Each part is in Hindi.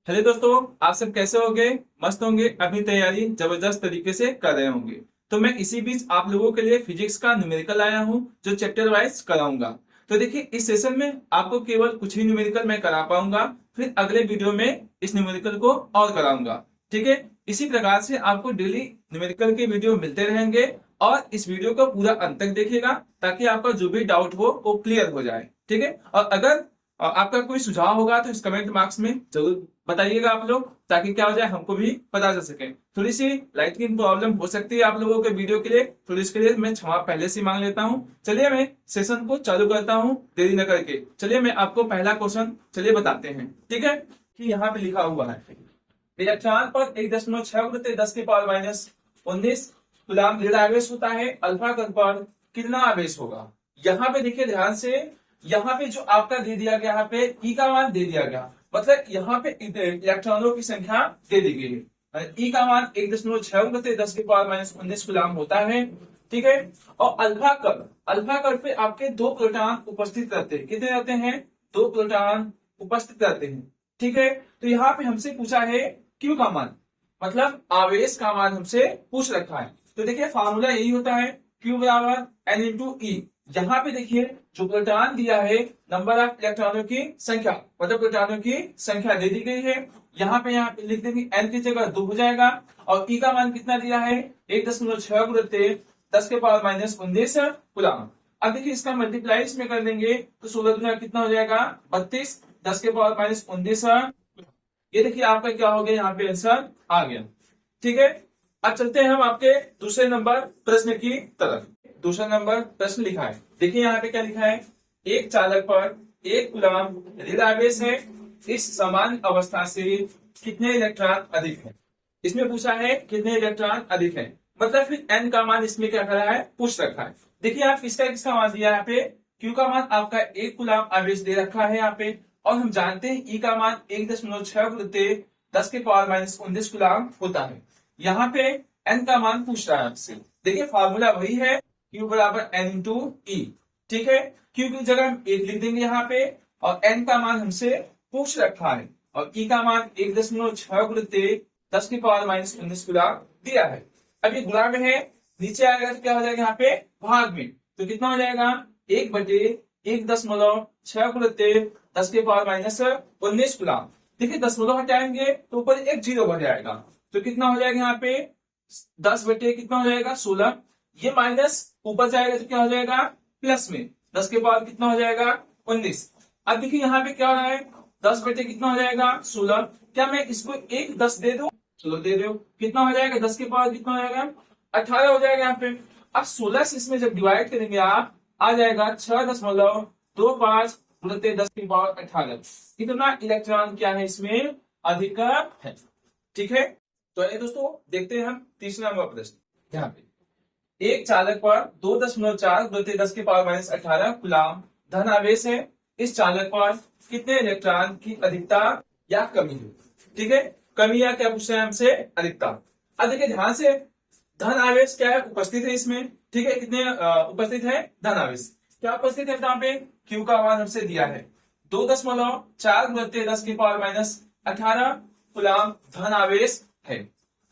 हेलो दोस्तों, आप सब कैसे होंगे? मस्त होंगे। अपनी तैयारी जबरदस्त तरीके से कर रहे होंगे। तो मैं इसी बीच आप लोगों के लिए फिजिक्स का न्यूमेरिकल आया हूं जो चैप्टर वाइज कराऊंगा। तो देखिए, इस सेशन में आपको केवल कुछ ही न्यूमेरिकल मैं करा पाऊंगा। फिर अगले वीडियो में इस न्यूमेरिकल को और कराऊंगा। ठीक है। इसी प्रकार से आपको डेली न्यूमेरिकल के वीडियो मिलते रहेंगे और इस वीडियो को पूरा अंत तक देखिएगा ताकि आपका जो भी डाउट हो वो क्लियर हो जाए। ठीक है। और अगर आपका कोई सुझाव होगा तो इस कमेंट बॉक्स में जरूर बताइएगा आप लोग, ताकि क्या हो जाए हमको भी पता चल सके। थोड़ी सी लाइट की प्रॉब्लम हो सकती है आप लोगों के वीडियो के लिए, तो इसके लिए मैं क्षमा पहले से मांग लेता हूँ। चलिए मैं सेशन को चालू करता हूँ देरी न करके। चलिए मैं आपको पहला क्वेश्चन चलिए बताते हैं। ठीक है। कि यहाँ पे लिखा हुआ है, इलेक्ट्रॉन पर 1.6 × 10⁻⁻19 कूलम्ब ऋण आवेश होता है। अल्फा कण पर कितना आवेश होगा? यहाँ पे देखिए ध्यान से, यहाँ पे जो आपका दे दिया गया, यहाँ पे ई का मान दे दिया गया, मतलब यहाँ पे इलेक्ट्रॉनों की संख्या दे दी गई है। ई का मान 1.6 × 10⁻⁻19 कूलम्ब होता है। ठीक है। और अल्फा कण पे आपके दो प्रोटॉन उपस्थित रहते हैं। कितने रहते हैं? दो प्रोटॉन उपस्थित रहते हैं। ठीक है। तो यहाँ पे हमसे पूछा है क्यू का मान, मतलब आवेश का मान हमसे पूछ रखा है। तो देखिए फार्मूला यही होता है, क्यू बराबर एन इंटू ई। यहाँ पे देखिए जो प्रोटॉन दिया है, नंबर ऑफ इलेक्ट्रॉनों की संख्या, मतलब प्रोटॉनों की संख्या दे दी गई है। यहाँ पे लिख देंगे एन की जगह 2 हो जाएगा। और ई का मान कितना दिया है? 1.6 × 10⁻⁻19 कूलम्ब। अब देखिए इसका मल्टीप्लाई इसमें कर देंगे तो 16 दुना कितना हो जाएगा? 32, 10⁻⁻19। ये देखिए आपका क्या हो गया, यहाँ पे आंसर आ गया। ठीक है। अब चलते हैं हम आपके दूसरे नंबर प्रश्न की तरफ। दूसरा नंबर प्रश्न लिखा है, देखिए यहाँ पे क्या लिखा है, एक चालक पर 1 कूलम्ब ऋण आवेश है। इस समान अवस्था से कितने इलेक्ट्रॉन अधिक है? इसमें पूछा है कितने इलेक्ट्रॉन अधिक है, मतलब फिर एन का मान इसमें क्या करा है, पूछ रखा है। देखिए आप किसका किसका मान दिया है यहाँ पे, क्यू का मान आपका 1 कूलम्ब आवेश दे रखा है यहाँ पे। और हम जानते हैं ई का मान 1.6 × 10⁻⁻19 कूलम्ब होता है। यहाँ पे एन का मान पूछ रहा है आपसे। देखिए फार्मूला वही है, क्यू बराबर एन इंटू ई। ठीक है। क्यू की जगह हम 1 लिख देंगे यहाँ पे, और एन का मान हमसे पूछ रखा है, और ई का मान 1.6 × 10⁻⁻19 कूलम्ब दिया है। अब ये गुणा में है, नीचे आएगा तो क्या हो जाएगा यहाँ पे भाग में, तो कितना हो जाएगा? 1/1.6 × 10⁻⁻19 कूलम्ब। देखिए दशमलव हटाएंगे तो ऊपर एक जीरो बन जाएगा, तो कितना हो जाएगा यहाँ पे 10 बटे कितना हो जाएगा 16। ये माइनस ऊपर जाएगा तो क्या हो जाएगा प्लस में, 10 के बाद कितना हो जाएगा 19। अब देखिए यहाँ पे क्या हो रहा है, 10 बटे कितना हो जाएगा 16। क्या मैं इसको एक 10 दे दूं? चलो दे दो, कितना हो जाएगा 10 के बाद कितना हो जाएगा 18 हो जाएगा यहाँ पे। अब 16 से इसमें जब डिवाइड करेंगे आप, आ जाएगा 6.25 × 10⁻18। कितना इलेक्ट्रॉन क्या है इसमें अधिक है। ठीक है। तो ये दोस्तों देखते हैं हम तीसरा नंबर प्रश्न। यहाँ पे एक चालक पर 2.4 × 10⁻18 कूलम्ब धन आवेश है। इस चालक पर कितने इलेक्ट्रॉन की अधिकता या कमी है? ठीक है। कमी या क्या पूछ रहे हैं हमसे? अधिकता। अब देखिए ध्यान से, धन आवेश क्या है, उपस्थित है इसमें। ठीक है। कितने उपस्थित है धन आवेश, क्या उपस्थित है यहाँ पे? क्यू का मान हमसे दिया है 2.4 × 10⁻18 कूलम्ब धन आवेश है।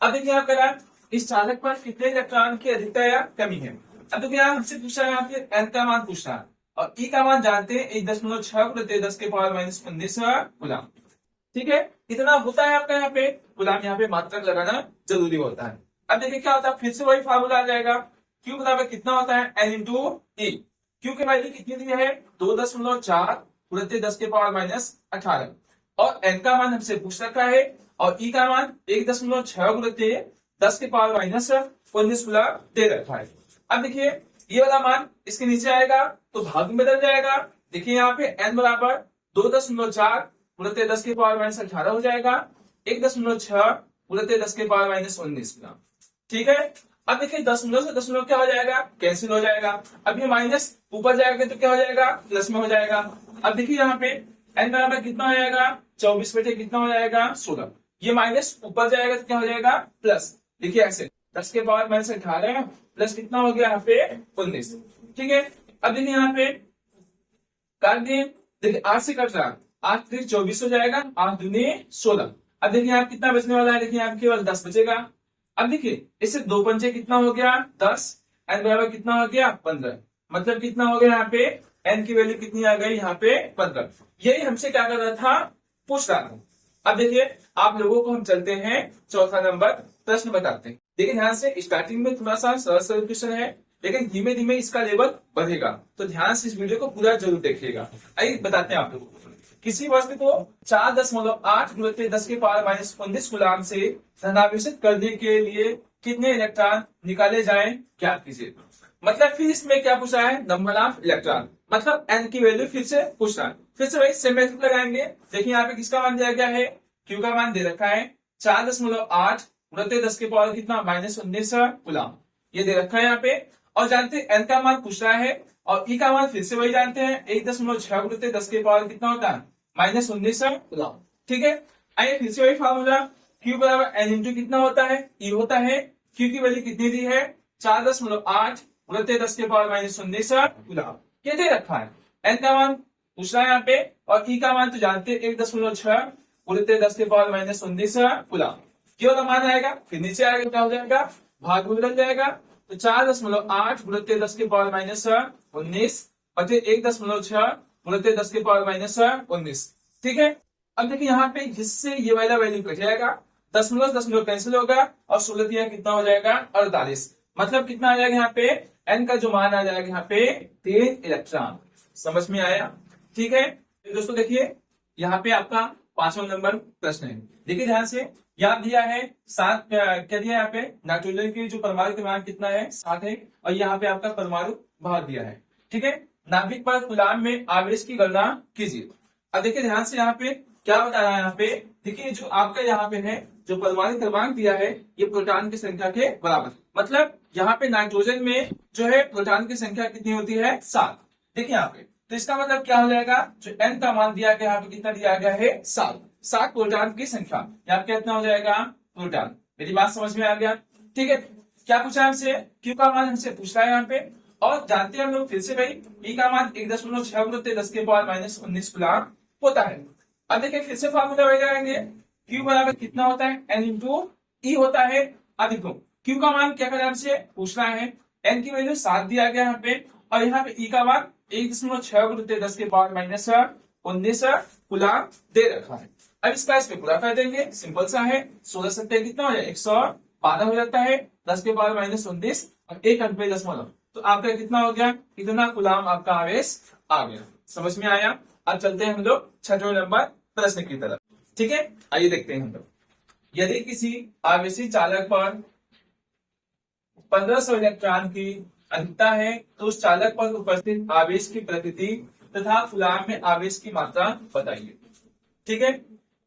अब देखिए यहाँ करा, इस चालक पर कितने इलेक्ट्रॉन की अधिकता या कमी है। अब देखिए यहाँ हमसे पूछा है, यहाँ पे एन का मान पूछना है, और ई का मान जानते हैं 1.6 × 10⁻⁻19 कूलम्ब। ठीक है। इतना होता है आपका यहाँ पे कूलम्ब, यहाँ पे मात्रक लगाना जरूरी होता है। अब देखिए क्या होता है, फिर से वही फार्मूला आ जाएगा, क्यू बराबर कितना होता है एन इंटू ई। क्यू की वैल्यू कितनी दी है 2.4 × 10⁻18, और एन का मान हमसे पूछ रखा है, और ई का मान 1.6 × 10⁻⁻19 कूलम्ब दे रखा है। अब देखिए ये वाला मान इसके नीचे आएगा तो भाग में बदल जाएगा। देखिए यहाँ पे n बराबर 2.4 × 10⁻18 हो जाएगा, 1.6 × 10⁻19 कूलम्ब। ठीक है। अब देखिए दशमलव से दशमलव क्या हो जाएगा, कैंसिल हो जाएगा। अब ये माइनस ऊपर जाएगा तो क्या हो जाएगा प्लस में हो जाएगा। अब देखिए यहाँ पे n बराबर कितना हो जाएगा 24 बटे कितना हो जाएगा 16। ये माइनस ऊपर जाएगा तो क्या हो जाएगा प्लस। देखिए ऐसे 10 के पावर -18 प्लस कितना हो गया यहाँ पे 19। ठीक है। अब देखिए यहाँ पे काट दिए, देखिए 8 से कट रहा, 8 3 24 हो जाएगा, 8 दूनी 16। अब देखिए यहाँ कितना बचने वाला है, देखिए यहाँ केवल 10 बचेगा। अब देखिए इससे 2 पंचे कितना हो गया 10, एन बराबर कितना हो गया 15, मतलब कितना हो गया यहाँ पे एन की वैल्यू कितनी आ गई यहाँ पे 15। यही हमसे क्या कर रहा था, पूछ रहा था। अब देखिए आप लोगों को हम चलते हैं चौथा नंबर प्रश्न बताते हैं। देखिए ध्यान से, स्टार्टिंग में थोड़ा सा सरल सरल क्वेश्चन है, लेकिन धीमे धीमे इसका लेवल बढ़ेगा, तो ध्यान से इस वीडियो को पूरा जरूर देखिएगा। आइए बताते हैं आप लोगों को। किसी वस्तु को 4.8 गुणित 10 के पावर माइनस 19 कूलाम से धनावेशित करने के लिए कितने इलेक्ट्रॉन निकाले जाएं, ज्ञात कीजिए। मतलब फिर इसमें क्या पूछा है, नंबर ऑफ इलेक्ट्रॉन, मतलब एन की वैल्यू फिर से पूछ रहा है। फिर से वही सेम मेथड लगाएंगे। देखिए यहाँ पे किसका मान दिया गया है, क्यू का मान दे रखा है 4.8 गुणित 10 के पावर कितना माइनस 19 कूलाम, ये दे रखा है यहाँ पे। और जानते हैं एन का मान पूछ रहा है, और ई का मान फिर से वही जानते हैं 1.6 गुणित 10 के पावर कितना होता है माइनस 19 कूलाम। ठीक है, आइए फिर से वही फॉर्मूला, क्यू बराबर एन इंटू कितना होता है, ई होता है। क्यू की वैल्यू कितनी दी है 4.8 गुणित 10 के पावर माइनस 19 कूलाम, ये दे रखा है। एन का मान पूछ रहा है यहाँ पे, और ई का मान तो जानते हैं 1.6 गुणित 10 के पावर माइनस 19 कूलाम, ये वाला मान आएगा। फिर नीचे आएगा क्या हो जाएगा, भाग में बदल जाएगा, तो 4.8 गुणित 10 के पावर माइनस 19 और 1.6 गुणित 10 के पावर माइनस 19। ठीक है, अब देखिए यहाँ पे जिससे ये वाला वैल्यू कट जाएगा, दशमलव दशमलव कैंसिल होगा, और 16 दिया कितना हो जाएगा 48, मतलब कितना आ जाएगा यहाँ पे एन का जो मान आ जाएगा यहाँ पे 3 इलेक्ट्रॉन। समझ में आया। ठीक है, तो दोस्तों देखिए यहाँ पे आपका 5वां नंबर प्रश्न है। देखिए ध्यान से, यहाँ दिया है 7, क्या दिया है यहाँ पे, नाइट्रोजन की जो परमाणु क्रमांक कितना है 7 है, और यहाँ पे आपका परमाणु भार दिया है। ठीक है, नाभिक पर कूलाम में आवेश की गणना कीजिए। अब देखिए ध्यान से, यहाँ पे क्या बता रहा है, यहाँ पे देखिए जो आपका यहाँ पे है जो परमाणु क्रमांक दिया है, ये प्रोटॉन की संख्या के बराबर, मतलब यहाँ पे नाइट्रोजन में जो है प्रोटॉन की संख्या कितनी होती है 7। देखिए यहाँ पे, तो इसका मतलब क्या हो जाएगा, जो एन का मान दिया गया यहाँ पे कितना दिया गया है 7 प्रोटॉन की संख्या, यहाँ पे कितना हो जाएगा प्रोटॉन। मेरी बात समझ में आ गया। ठीक है, क्या पूछा हमसे, क्यू का मान हमसे पूछ रहा है यहाँ पे, और जानते हैं हम लोग फिर से भाई ई का मान 1.6 गुणित 10 के पावर माइनस 19 कूलाम होता है। अब देखिए फिर से फार्मूला वही लगाएंगे, क्यू बराबर कितना होता है एन इंटू ई होता है। अब देखो क्यू का मान क्या कर हमसे पूछ रहा है, एन की वैल्यू 7 दिया गया यहाँ पे, और यहाँ पे ई का मान 1.6 गुणित 10 के पावर माइनस 19 कूलाम दे रखा है। अब इसका इस पे पूरा कर देंगे, सिंपल सा है, 16 सत्तर कितना हो जाए 112 हो जाता है, 10 के पावर माइनस 19 और 1 अंक पे दशमलव, तो आपका कितना हो गया, इतना कूलाम आपका आवेश आ गया। समझ में आया। अब चलते हैं हम लोग 6वें नंबर प्रश्न की तरफ। ठीक है, आइए देखते हैं हम लोग, यदि किसी आवेशी चालक पर 1500 इलेक्ट्रॉन की अधिकता है, तो उस चालक पर उपस्थित आवेश की प्रकृति तथा कूलाम में आवेश की मात्रा बताइए। ठीक है,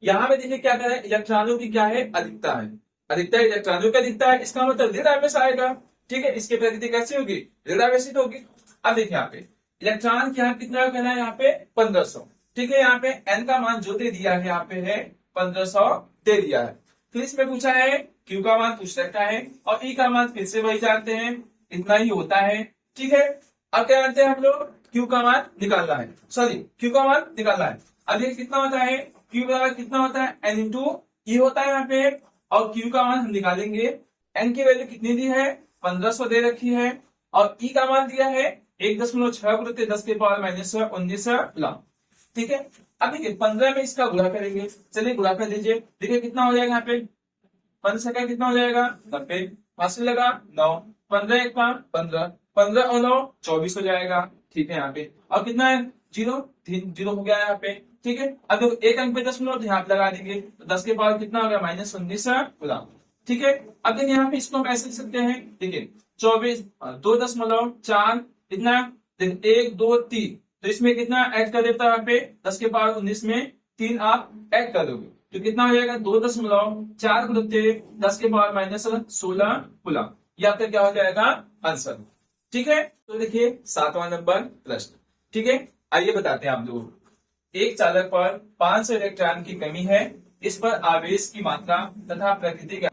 यहाँ पे देखिए क्या कर रहा है, इलेक्ट्रॉनों की क्या है अधिकता है, अधिकता इलेक्ट्रॉनों की अधिकता है, इसका मतलब ऋण आवेश आएगा। ठीक है, इसकी प्रकृति कैसी होगी, ऋण आवेशित होगी। अब देखिए यहाँ पे इलेक्ट्रॉन की यहाँ कितना कहना है, यहाँ पे 1500। ठीक है, यहाँ पे एन का मान जो दे दिया है यहाँ पे है 1500 दे दिया है। फिर इसमें पूछा है क्यू का मान पूछ रखा है, और ई का मान फिर से वही जानते हैं, इतना ही होता है। ठीक है, अब क्या जानते हैं हम लोग, क्यू का मान निकालना है, सॉरी क्यू का मान निकालना है। अब ये कितना होता है, क्यू बराबर कितना होता है एन इंटू ई होता है यहाँ पे, और क्यू का मान हम निकालेंगे। एन की वैल्यू कितनी दी है 1500 दे रखी है, और ई का मान दिया है 1.6 गुणित 10 के पावर माइनस 19 कूलाम। ठीक है, अब देखिए 15 में इसका गुणा करेंगे, चलिए गुणा कर लीजिए। देखिए कितना हो जाएगा यहाँ पे 15 का कितना हो जाएगा 90, 5 लगा 9, 15 1 15, 15 और 9 24 हो जाएगा। ठीक है, यहाँ पे और कितना है 0 0 हो गया यहाँ पे। ठीक है, अब देखो एक अंक पे दशमलव यहाँ पे लगा देंगे, तो 10 के पावर कितना हो गया माइनस 19 कूलाम। ठीक है, अब देखिए यहाँ पे इसको हम ऐसे लिख सकते हैं, देखिए 24 2.4 कितना 1 2 3, तो इसमें कितना ऐड कर देता है यहाँ पे 10 के पावर 19 में 3 आप ऐड कर दोगे, तो कितना हो जाएगा 2.4 गुणित 10 के पावर माइनस 16 कूलाम, ये आपका क्या हो जाएगा आंसर। ठीक है, तो देखिए 7वां नंबर प्रश्न। ठीक है, आइए बताते हैं आप लोग, एक चालक पर 500 इलेक्ट्रॉन की कमी है, इस पर आवेश की मात्रा तथा प्रकृति का।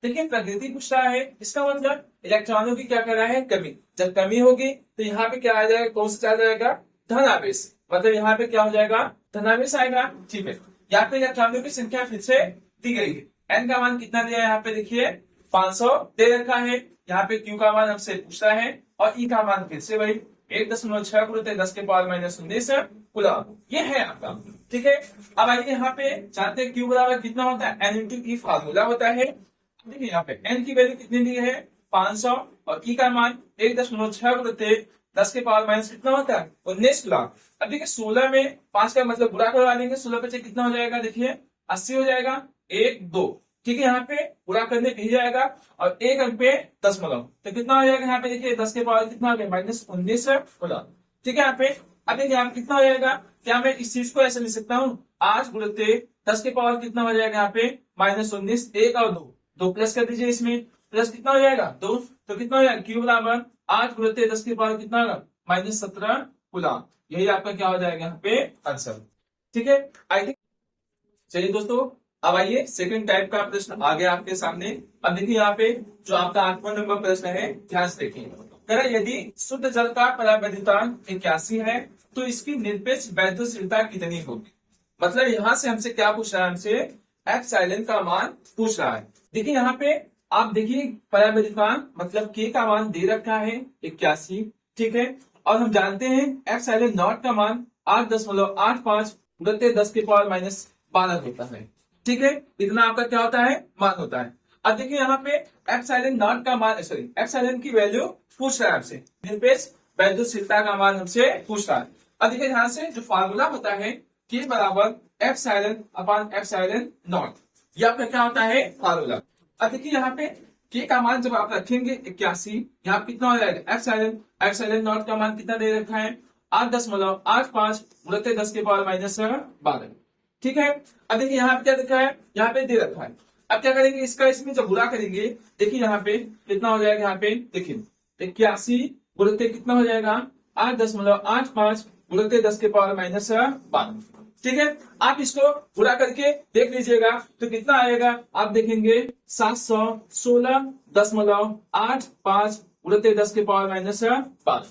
देखिए प्रकृति पूछ रहा है, इसका मतलब इलेक्ट्रॉनों की क्या कर रहा है कमी, जब कमी होगी तो यहाँ पे क्या आ जाएगा, कौन सा आ जाएगा धन आवेश, मतलब यहाँ पे क्या हो जाएगा धनावेश आएगा। ठीक है, यहाँ पे इलेक्ट्रॉनों की संख्या फिर से दी गई है। एन का मान कितना दिया है यहाँ पे देखिए 500 दे रखा है। यहाँ पे क्यू का मान हमसे पूछ रहा है और ई का मान फिर से वही 1.6 गुणित 10 के पावर -19 कूलम, ये है आपका। ठीक है, अब आइए यहाँ पे जानते हैं क्यू बराबर कितना होता है, एन इंटू ई फार्मूला होता है। देखिए यहाँ पे एन की वैल्यू कितनी दी है 500 और ई का मान 1.6 गुणित 10 के पावर माइनस कितना होता है 19 कूलम। अब देखिए 16 में 5 का मतलब बुरा करवा देंगे, 16 पे कितना हो जाएगा देखिए 80 हो जाएगा 1 2। ठीक है, यहाँ पे पूरा करने पे ही जाएगा और एक अंक पे दशमलव, तो कितना हो जाएगा यहाँ पे देखिए 10 के पावर कितना हो गया -19 कूलम। ठीक है, यहाँ पे अब देखिए यहाँ कितना हो जाएगा, क्या मैं इस चीज को ऐसे लिख सकता हूँ 8 गुणित 10 के पावर कितना हो जाएगा यहाँ पे -19, 1 और 2 प्लस कर दीजिए, इसमें प्लस कितना हो जाएगा 2, तो कितना हो जाएगा क्यू बराबर 8 गुणित 10 के पावर कितना होगा -17 कूलम। यही आपका क्या हो जाएगा यहाँ पे आंसर। ठीक है, आई थिंक। चलिए दोस्तों, अब आइए सेकंड टाइप का प्रश्न आ गया आपके सामने। अब देखिए यहाँ पे जो आपका 8वां नंबर प्रश्न है, ध्यान से देखिए। कह रहा यदि शुद्ध जल का परावैद्युतांक 81 है तो इसकी निरपेक्ष वैद्युतशीलता कितनी होगी। मतलब यहाँ से हमसे क्या पूछ रहा है, हमसे एप्सिलॉन का मान पूछ रहा है। देखिए यहाँ पे आप देखिए परावैद्युतांक मतलब के का मान दे रखा है 81, ठीक है, और हम जानते हैं एप्सिलॉन नॉट का मान 8.85 गुणित 10 के पावर -12 होता है। ठीक है, इतना आपका क्या होता है मान होता है। अब देखिए यहाँ पे एप्सिलॉन नॉट का मान, सॉरी एप्सिलॉन की वैल्यू पूछ रहा है हमसे, निरपेक्ष वैद्युतशीलता का मान हमसे पूछ रहा है। अब देखिए यहाँ से जो फार्मूला होता है के बराबर एप्सिलॉन अपॉन एप्सिलॉन नॉट, ये आपका क्या होता है फार्मूला। अब देखिए यहाँ पे के का मान जब आप रखेंगे 81, यहाँ कितना हो जाएगा एप्सिलॉन नॉट का मान कितना दे रखा है 8.85 गुणित 10 के पावर -12। ठीक है, अब देखिए यहाँ पे क्या लिखा है, यहाँ पे दे रखा है। अब क्या करेंगे, इसका इसमें जब गुणा करेंगे, देखिए यहाँ पे कितना हो जाएगा, यहाँ पे देखिए 81 गुणित कितना हो जाएगा 8.85 गुणित 10 के पावर -12। ठीक है, आप इसको गुणा करके देख लीजिएगा तो कितना आएगा, आप देखेंगे 716.85 गुणित 10 के पावर -12।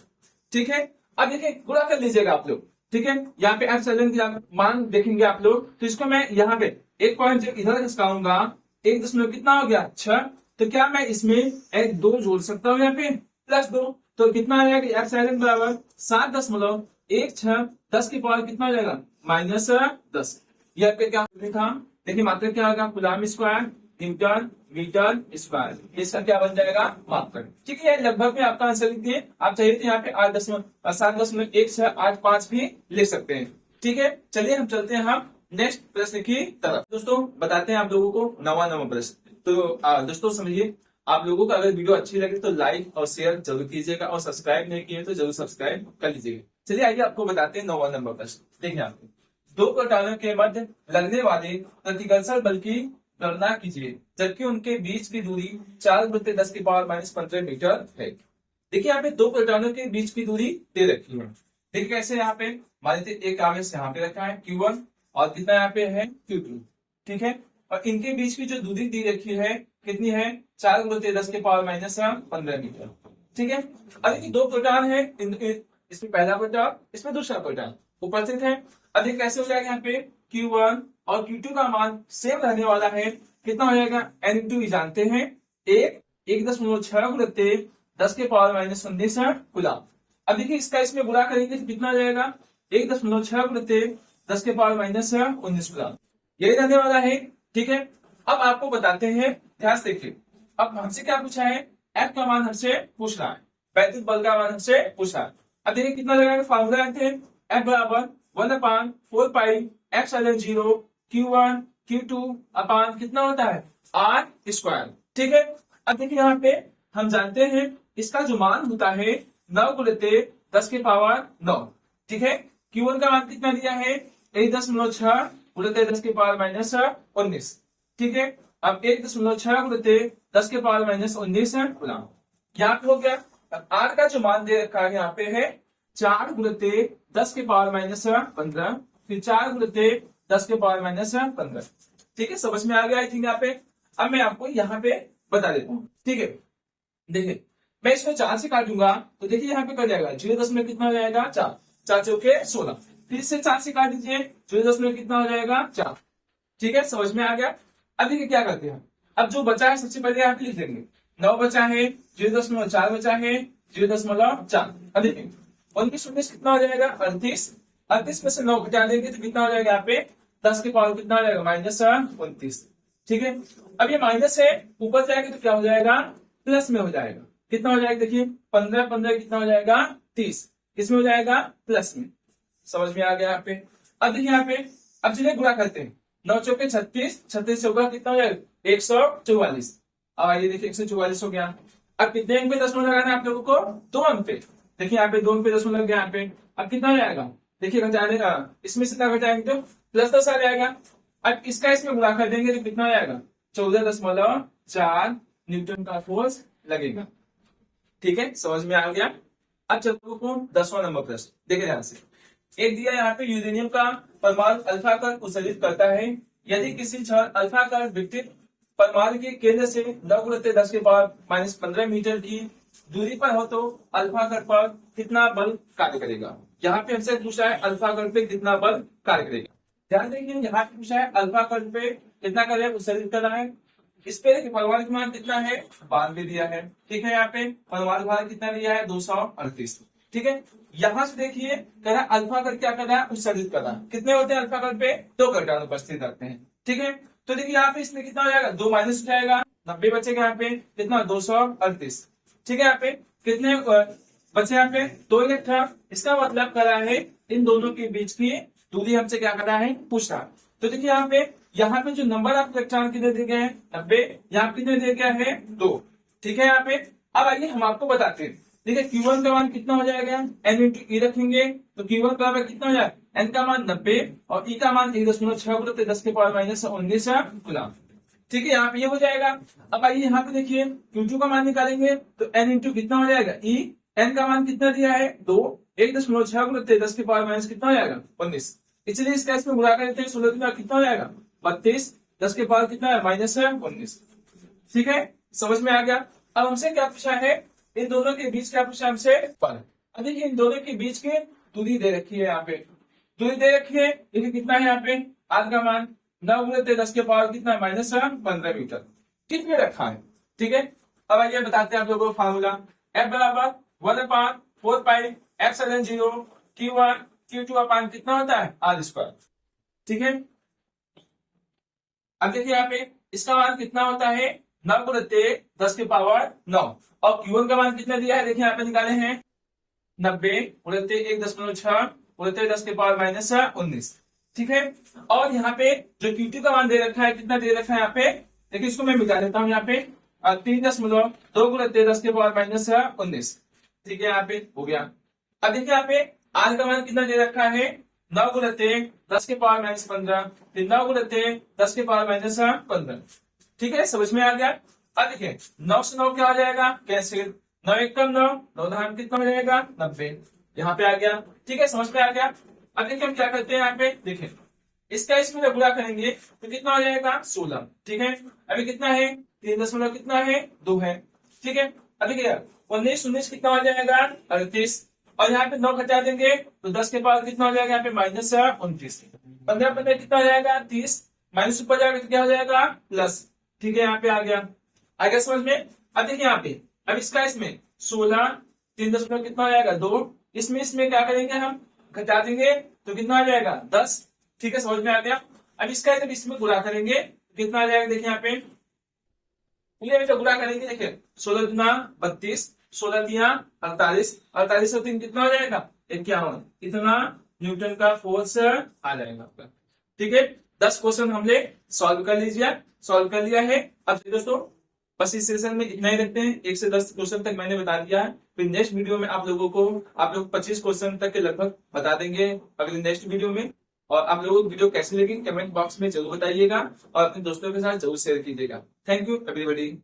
ठीक है, अब देखिए गुणा कर लीजिएगा आप लोग। ठीक है, यहाँ पे एप्सिलॉन की मान देखेंगे आप लोग, तो इसको मैं यहाँ पे एक पॉइंट जब इधर खिसकाऊंगा 1 दशमलव कितना हो गया 6, तो क्या मैं इसमें एक 2 जोड़ सकता हूँ यहाँ पे +2, तो कितना आ जाएगा एप्सिलॉन बराबर 7.16 10 की पावर कितना हो जाएगा -10। यह पे क्या था देखिए, मात्रक क्या होगा coulomb square newton metre square, इसका क्या बन जाएगा मात्रक। ठीक है, लगभग में आपका आंसर लिख दिए। आप चाहिए तो यहाँ पे 7.1685 भी लिख सकते हैं। ठीक है, चलिए हम चलते हैं हम नेक्स्ट प्रश्न की तरफ। दोस्तों बताते हैं आप लोगों को 9वां नंबर प्रश्न। तो दोस्तों समझिए, आप लोगों को अगर वीडियो अच्छी लगे तो लाइक और शेयर जरूर कीजिएगा और सब्सक्राइब नहीं किए तो जरूर सब्सक्राइब कर लीजिएगा। चलिए आइए आपको बताते हैं 9वां नंबर प्रश्न। देखिए आपको 2 प्रोटॉनों के मध्य लगने वाले प्रतिकर्षण बल की गणना कीजिए जबकि उनके बीच की दूरी 4 गुणित 10 की पावर -15 मीटर है। देखिए यहाँ पे 2 प्रोटॉनों के बीच की दूरी दे रखी है। देखिए कैसे, यहाँ पे मान लीजिए एक आवेश यहाँ पे रखा है Q1 और कितना यहाँ पे है Q2। ठीक है, और इनके बीच की जो दूरी दी रखी है कितनी है 4 गुणित 10 के पावर -15 मीटर। ठीक है, अब देखिए 2 प्रोटॉन है, इसमें पहला प्रोटॉन इसमें दूसरा प्रोटॉन उपस्थित है। अब ये कैसे हो जाएगा, यहाँ पे Q1 और Q2 का मान सेम रहने वाला है, कितना हो जाएगा n इंटू ई जानते हैं 1.6 गुणित 10 के पावर -19 कूलम। अब देखिए इसका इसमें गुणा करेंगे तो कितना आ जाएगा 1.6 गुणित 10 के पावर -19 कूलम, यही रहने वाला है। ठीक है, अब आपको बताते हैं, ध्यान से देखिए। अब हमसे क्या पूछा है, F का मान हमसे पूछ रहा है, वैद्युत बल का मान हमसे पूछ रहा है। अब देखिए कितना लगाएंगे, फार्मूला जानते हैं F बराबर 1/4 पाई एप्सिलॉन 0 Q1 Q2 अपान कितना होता है R स्क्वायर। ठीक है, अब देखिए यहाँ पे हम जानते हैं इसका जो मान होता है 9 गुणित 10 के पावर 9। ठीक है, Q1 का मान कितना दिया है 1.6 गुणित 10 के पावर -19। ठीक है, अब 1.6 गुणित 10 के पावर -19 कूलम। यहाँ पे हो गया। अब R का जो मान दे रखा है यहाँ पे है 4 गुणित 10 के पावर -15, फिर 4 गुणित 10 के पावर -15। ठीक है, समझ में आ गया आई थिंक यहाँ पे। अब मैं आपको यहाँ पे बता देता हूँ। ठीक है, देखिए मैं इसको 4 से काटूंगा तो देखिए यहाँ पे कट जाएगा 0 कितना हो जाएगा 4, 4 चौके 16। फिर से 4 से काट दीजिए 0 कितना हो जाएगा 4। ठीक है, समझ में आ गया। अब देखिए क्या करते हैं, अब जो बचा है सबसे पहले यहाँ पे लिख देंगे 9 बचा है, 0.4 बचा है, 0.4। अब देखिए 19 19 कितना हो जाएगा 38, 38 में से 9 घटा देंगे तो कितना हो जाएगा यहाँ पे 10 के पावर कितना हो जाएगा -29। ठीक है, अब ये माइनस है ऊपर जाएगा तो क्या हो जाएगा प्लस में हो जाएगा, कितना हो जाएगा देखिए 15 15 कितना हो जाएगा 30, किसमें हो जाएगा प्लस में। समझ में आ गया यहाँ पे। अब देखिए यहाँ पे अब जिन्हें गुणा करते हैं 9 चौके 36, 36 से होगा कितना हो जाएगा 144। अब आइए देखिए 144 हो गया। अब कितने अंक पे दशमलव लगाना है आप लोगों को 2 अंक पे, देखिए यहाँ पे 2 अंक पे दशमलव लग गया यहाँ पे। अब कितना हो जाएगा देखिए घटाने का, इसमें से कितना घटाएंगे तो +10 आ जाएगा। अब इसका इसमें गुणा कर देंगे तो कितना हो जाएगा 14.4 न्यूटन का फोर्स लगेगा। ठीक है, समझ में आ गया। अब चलो को 10वां नंबर प्रश्न देखिए ध्यान से। एक दिया यहाँ पे यूरेनियम का परमाणु अल्फा कण उत्सर्जित करता है, यदि किसी क्षण अल्फा कण विकसित परमाणु के केंद्र से 9 × 10⁻⁻15 मीटर की दूरी पर हो तो अल्फा कण पर कितना बल कार्य करेगा। यहाँ पे हमसे पूछा है अल्फा कण पे कितना बल कार्य करेगा। ध्यान देंगे यहाँ पे पूछा है अल्फा कण पे कितना कार्य उत्सर्जित करना है। इस पे देखिए परमाणु मान कितना है 92 दिया है। ठीक है, यहाँ पे परमाणु भार कितना दिया है 238। ठीक है, यहाँ से देखिए कह रहा अल्फा कण क्या कर रहा है उत्सर्जित कर रहा है। कितने होते हैं अल्फा कण पे 2 इलेक्ट्रॉन उपस्थित रखते हैं। ठीक है, तो देखिए यहाँ पे इसमें कितना हो जाएगा 2 माइनस हो जाएगा, 90 बचेगा यहाँ पे कितना 238। ठीक है, यहाँ पे कितने बचे यहाँ पे 2 इलेक्ट्रॉन। इसका मतलब कर रहा है इन दोनों के बीच की दूरी हमसे क्या कर रहा है पूछ रहा। तो देखिए यहाँ पे जो नंबर ऑफ इलेक्ट्रॉन कितने दिए गए हैं 90, यहाँ कितने दिए गया है 2। ठीक है, यहाँ पे अब आइए हम आपको बताते हैं। देखिए Q1 का मान कितना हो जाएगा n इंटू ई रखेंगे तो Q1 बराबर कितना हो जाएगा n का मान 90 और e का मान 1.6 10 के पावर -19 गुना। ठीक है, यहाँ पे ये हो जाएगा। अब आइए यहाँ पे देखिए Q2 का मान निकालेंगे तो n इंटू कितना हो जाएगा e, n का मान कितना दिया है 2, 1.6 10 के पावर माइनस कितना हो जाएगा 19। इसलिए इसका इसमें गुणा कर देते हैं 16 का कितना हो जाएगा 32, 10 के पावर कितना है -19। ठीक है, समझ में आ गया। अब हमसे क्या पूछा है इन दोनों के बीच क्या पूछा हमसे पर। अब देखिए इन दोनों के बीच की दूरी दे रखी है, यहाँ पे दूरी दे रखी है। देखिए कितना है यहाँ पे r का मान 9 × 10 के पावर कितना है -15 मीटर कितने रखा है। ठीक है, अब आइए बताते हैं आप लोगों को फार्मूला F बराबर 1/4πε0 Q1 Q2 अपान कितना होता है r²। ठीक है, अब देखिए यहाँ पे इसका मान कितना होता है 9 × 10 के पावर 9 और Q1 का मान कितना दिया है देखिए यहाँ पे निकाले हैं 90 × 1.6 × 10 के पावर -19। ठीक है, और यहाँ पे जो Q2 का मान दे रखा है कितना दे रखा है यहाँ पे देखिए इसको मैं मिटा देता हूँ यहाँ पे 3.2 × 10 के पावर -19। ठीक है, यहाँ पे हो गया। अब देखिए यहाँ पे r का मान कितना दे रखा है 9 × 10 के पावर -15, 9 × 10 के पावर -15। ठीक है, समझ में आ गया। अब देखिए 9 से 9 क्या हो जाएगा कैंसिल, 9 1 कम 9 9 धाम कितना हो जाएगा 90, यहाँ पे आ गया। ठीक है, समझ में आ गया। अब देखिए हम क्या करते हैं यहाँ पे देखिए इसका इसमें जब गुणा करेंगे तो कितना हो जाएगा 16। ठीक है, अभी कितना है 3 कितना है 2 है। ठीक है, अब देखिए 19 19 कितना हो जाएगा 38 और यहाँ पे 9 घटा देंगे तो 10 के पावर कितना हो जाएगा यहाँ पे -29। 15 15 कितना हो जाएगा 30, माइनस ऊपर जाएगा तो क्या हो जाएगा प्लस। ठीक है, यहाँ पे आ गया समझ में। अब देखिए यहाँ पे अब इसका इसमें 16 3 कितना हो जाएगा 2, इसमें क्या करेंगे हम घटा देंगे तो कितना आ जाएगा 10। ठीक है, समझ में आ गया। अब इसका जब इसमें गुणा करेंगे कितना आ जाएगा देखिए यहाँ पे जब गुणा करेंगे देखिए 16 दूना 32, 16 दिया 48, 48 और 3 कितना हो जाएगा 51। इतना न्यूटन का फोर्स आ जाएगा आपका। ठीक है, 10 क्वेश्चन हमने सॉल्व कर लिया है। अब दोस्तों बस इस सेशन में इतना ही रखते हैं, 1 से 10 क्वेश्चन तक मैंने बता दिया है। फिर नेक्स्ट वीडियो में आप लोग 25 क्वेश्चन तक के लगभग बता देंगे अगले नेक्स्ट वीडियो में। और आप लोगों को वीडियो कैसी लगी कमेंट बॉक्स में जरूर बताइएगा और अपने दोस्तों के साथ जरूर शेयर कीजिएगा। Thank you everybody.